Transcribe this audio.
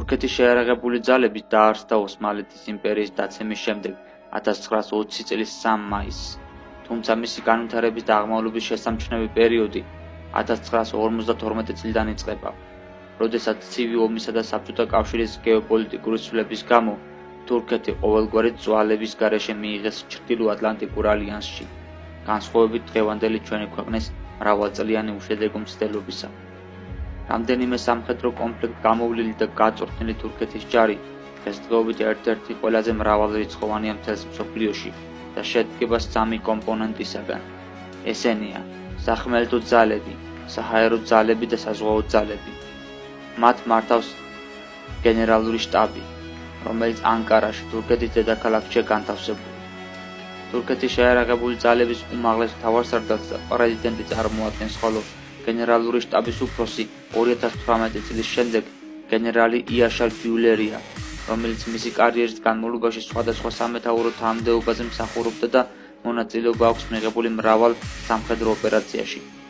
თურქეთის შეიარაღებული ძალები დაარსდა ოსმალეთის იმპერიის დაცემის შემდეგ 1920 წლის 3 მაისს, თუმცა მისი განვითარების და აღმავლობის შესამჩნევი პერიოდი 1952 წლიდან იწყება, როდესაც ცივი ომისა და საბჭოთა კავშირის გეოპოლიტიკური ცვლილების გამო თურქეთი ყოველგვარი ძალების გარეშე მიიღეს ჩრდილო-ატლანტიკურ ალიანსში, განსხვავებით დღევანდელი ჩვენი ქვეყნის მრავალწლიანი უშედეგო მცდელობისა. რამდენიმე სამხედრო კონფლიქტ გამოვლილი და გაწვრთნილი თურქეთის ჯარი დღესდღეობით ერთ-ერთი ყველაზე მრავალრიცხოვანია მთელს მსოფლიოში და შედგება 3 კომპონენტისაგან. ესენია სახმელეთო ძალები, საჰაერო ძალები და საზღვაო ძალები. მათ მართავს გენერალური შტაბი, რომელიც ანკარაში, თურქეთის დედაქალაქშია განთავსებული. თურქეთის შეიარაღებული ძალების უმაღლეს მთავარსარდალს პრეზიდენტი წარმოადგენს, ხოლო გენერალური შტაბის უფროსი 2018 წლის შემდეგ გენერალი იაშარ გიულერია, რომელიც მისი კარიერის განმავლობაში სხვადასხვა სამეთაურო თანამდებობაზე მსახურობდა და მონაწილეობა აქვს მიღებული მრავალ სამხედრო ოპერაციაში.